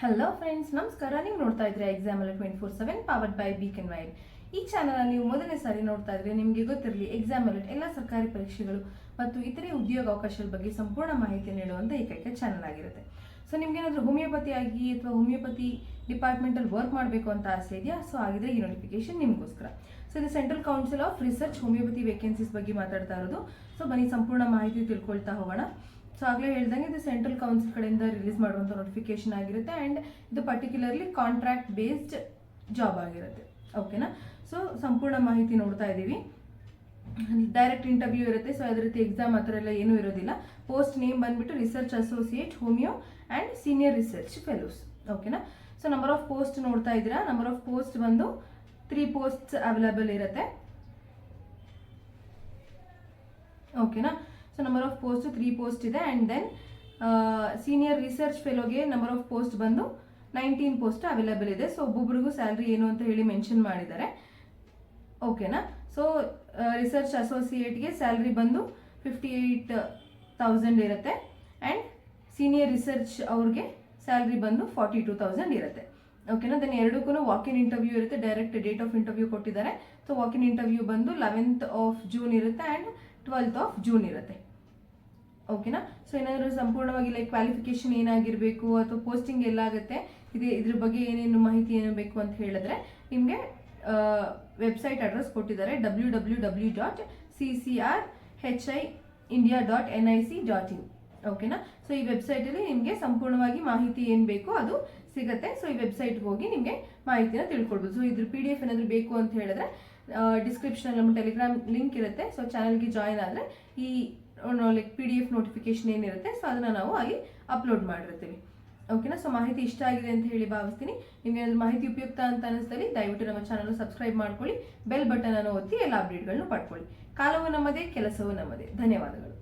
Hello friends, ನಮಸ್ಕಾರ. ನೀವು ನೋಡ್ತಾ ಇದ್ರೆ ಎಕ್ಸಾಮ್ ಅಲ್ಲ 24/7 ಪವರ್ಡ್ ಬೈ ಬೀಕನ್ ವೈರ್. ಈ ಚಾನಲ್ ನೀವು ಮೊದಲನೇ ಸಾರಿ ನೋಡ್ತಾ ಇದ್ರೆ ನಿಮಗೆ ಗೊತ್ತಿರಲಿ, ಎಕ್ಸಾಮ್ ಅಲರ್ಟ್ ಎಲ್ಲ ಸರ್ಕಾರಿ ಪರೀಕ್ಷೆಗಳು ಮತ್ತು ಇತರೆ ಉದ್ಯೋಗ ಅವಕಾಶಗಳ ಬಗ್ಗೆ ಸಂಪೂರ್ಣ ಮಾಹಿತಿ ನೀಡುವಂಥ ಏಕೈಕ ಚಾನಲ್ ಆಗಿರುತ್ತೆ. ಸೊ ನಿಮ್ಗೇನಾದರೂ ಹೋಮಿಯೋಪತಿ ಆಗಿ ಅಥವಾ ಹೋಮಿಯೋಪತಿ ಡಿಪಾರ್ಟ್ಮೆಂಟಲ್ಲಿ ವರ್ಕ್ ಮಾಡಬೇಕು ಅಂತ ಆಸೆ ಇದೆಯಾ? ಸೊ ಆಗಿದ್ರೆ ಈ ನೋಟಿಫಿಕೇಶನ್ ನಿಮಗೋಸ್ಕರ. ಸೊ ಇದು central council of research homeopathy vacancies ಬಗ್ಗೆ ಮಾತಾಡ್ತಾ ಇರೋದು. ಸೊ ಬನ್ನಿ ಸಂಪೂರ್ಣ ಮಾಹಿತಿ ತಿಳ್ಕೊಳ್ತಾ ಹೋಗೋಣ. ಸೊ ಆಗಲೇ ಹೇಳ್ದಂಗೆ ಇದು ಸೆಂಟ್ರಲ್ ಕೌನ್ಸಿಲ್ ಕಡೆಯಿಂದ ರಿಲೀಸ್ ಮಾಡುವಂಥ ನೋಟಿಫಿಕೇಶನ್ ಆಗಿರುತ್ತೆ ಆ್ಯಂಡ್ ಇದು ಪರ್ಟಿಕ್ಯುಲರ್ಲಿ ಕಾಂಟ್ರಾಕ್ಟ್ ಬೇಸ್ಡ್ ಜಾಬ್ ಆಗಿರುತ್ತೆ. ಓಕೆನಾ? ಸೊ ಸಂಪೂರ್ಣ ಮಾಹಿತಿ ನೋಡ್ತಾ ಇದ್ದೀವಿ. ಡೈರೆಕ್ಟ್ ಇಂಟರ್ವ್ಯೂ ಇರುತ್ತೆ. ಸೊ ಅದೇ ರೀತಿ ಎಕ್ಸಾಮ್ ಆ ಥರ ಎಲ್ಲ ಏನೂ ಇರೋದಿಲ್ಲ. ಪೋಸ್ಟ್ ನೇಮ್ ಬಂದ್ಬಿಟ್ಟು research associate homeo and senior research fellows. ಓಕೆನಾ? ಸೊ ನಂಬರ್ ಆಫ್ ಪೋಸ್ಟ್ ನೋಡ್ತಾ ಇದ್ದೀರಾ. ನಂಬರ್ ಆಫ್ ಪೋಸ್ಟ್ ಬಂದು 3 ಪೋಸ್ಟ್ಸ್ ಅವೈಲೇಬಲ್ ಇರುತ್ತೆ. ಓಕೆನಾ? So number of post 3 post ಇದೆ. ಆ್ಯಂಡ್ ದೆನ್ ಸೀನಿಯರ್ ರಿಸರ್ಚ್ ಫೆಲೋಗೆ ನಂಬರ್ ಆಫ್ ಪೋಸ್ಟ್ ಬಂದು 19 ಪೋಸ್ಟ್ ಅವೈಲೇಬಲ್ ಇದೆ. ಸೊ ಒಬ್ಬೊಬ್ರಿಗೂ ಸ್ಯಾಲ್ರಿ ಏನು ಅಂತ ಹೇಳಿ ಮೆನ್ಷನ್ ಮಾಡಿದ್ದಾರೆ. ಓಕೆನಾ? ಸೊ ರಿಸರ್ಚ್ ಅಸೋಸಿಯೇಟ್ಗೆ ಸ್ಯಾಲ್ರಿ ಬಂದು 58,000 ಇರುತ್ತೆ. ಆ್ಯಂಡ್ ಸೀನಿಯರ್ ರಿಸರ್ಚ್ ಅವ್ರಿಗೆ ಸ್ಯಾಲ್ರಿ ಬಂದು 42,000 ಇರುತ್ತೆ. ಓಕೆನಾ? ದೆನ್ ಎರಡಕ್ಕೂ ವಾಕ್-ಇನ್ ಇಂಟರ್ವ್ಯೂ ಇರುತ್ತೆ. ಡೈರೆಕ್ಟ್ ಡೇಟ್ ಆಫ್ ಇಂಟರ್ವ್ಯೂ ಕೊಟ್ಟಿದ್ದಾರೆ. ಸೊ ವಾಕ್-ಇನ್ ಇಂಟರ್ವ್ಯೂ ಬಂದು 11th ಆಫ್ ಜೂನ್ ಇರುತ್ತೆ ಆ್ಯಂಡ್ 12th ಆಫ್ ಜೂನ್ ಇರುತ್ತೆ. ಓಕೆನಾ? ಸೊ ಏನಾದರೂ ಸಂಪೂರ್ಣವಾಗಿ ಲೈಕ್ ಕ್ವಾಲಿಫಿಕೇಶನ್ ಏನಾಗಿರಬೇಕು ಅಥವಾ ಪೋಸ್ಟಿಂಗ್ ಎಲ್ಲಾಗುತ್ತೆ, ಇದ್ರ ಬಗ್ಗೆ ಏನೇನು ಮಾಹಿತಿ ಏನು ಬೇಕು ಅಂತ ಹೇಳಿದ್ರೆ ನಿಮಗೆ ವೆಬ್ಸೈಟ್ ಅಡ್ರೆಸ್ ಕೊಟ್ಟಿದ್ದಾರೆ www.ccrhindia.nic.in. ಓಕೆನಾ? ಸೊ ಈ ವೆಬ್ಸೈಟಲ್ಲಿ ನಿಮಗೆ ಸಂಪೂರ್ಣವಾಗಿ ಮಾಹಿತಿ ಏನು ಬೇಕೋ ಅದು ಸಿಗುತ್ತೆ. ಸೊ ಈ ವೆಬ್ಸೈಟ್ಗೆ ಹೋಗಿ ನಿಮಗೆ ಮಾಹಿತಿನ ತಿಳ್ಕೊಳ್ಬೋದು. ಸೊ ಇದ್ರ PDF ಏನಾದರೂ ಬೇಕು ಅಂತ ಹೇಳಿದ್ರೆ ಡಿಸ್ಕ್ರಿಪ್ಷನಲ್ಲಿ ನಮ್ಮ ಟೆಲಿಗ್ರಾಮ್ ಲಿಂಕ್ ಇರುತ್ತೆ. ಸೊ ಚಾನಲ್ಗೆ ಜಾಯಿನ್ ಆದರೆ ಈ ಲೈಕ್ PDF ನೋಟಿಫಿಕೇಶನ್ ಏನಿರುತ್ತೆ ಸೊ ಅದನ್ನು ನಾವು ಅಲ್ಲಿ ಅಪ್ಲೋಡ್ ಮಾಡಿರ್ತೀವಿ. ಓಕೆನಾ? ಸೊ ಮಾಹಿತಿ ಇಷ್ಟ ಆಗಿದೆ ಅಂತ ಹೇಳಿ ಭಾವಿಸ್ತೀನಿ. ನಿಮಗೆ ಏನಾದರೂ ಮಾಹಿತಿ ಉಪಯುಕ್ತ ಅಂತ ಅನಿಸ್ದಲ್ಲಿ ದಯವಿಟ್ಟು ನಮ್ಮ ಚಾನಲ್ ಸಬ್ಸ್ಕ್ರೈಬ್ ಮಾಡ್ಕೊಳ್ಳಿ, ಬೆಲ್ ಬಟನ್ ಅನ್ನು ಒತ್ತಿ ಎಲ್ಲ ಅಪ್ಡೇಟ್ಗಳನ್ನು ಪಡ್ಕೊಳ್ಳಿ. ಕಾಲವು ನಮ್ಮದೇ, ಕೆಲಸವೂ ನಮ್ಮದೇ. ಧನ್ಯವಾದಗಳು.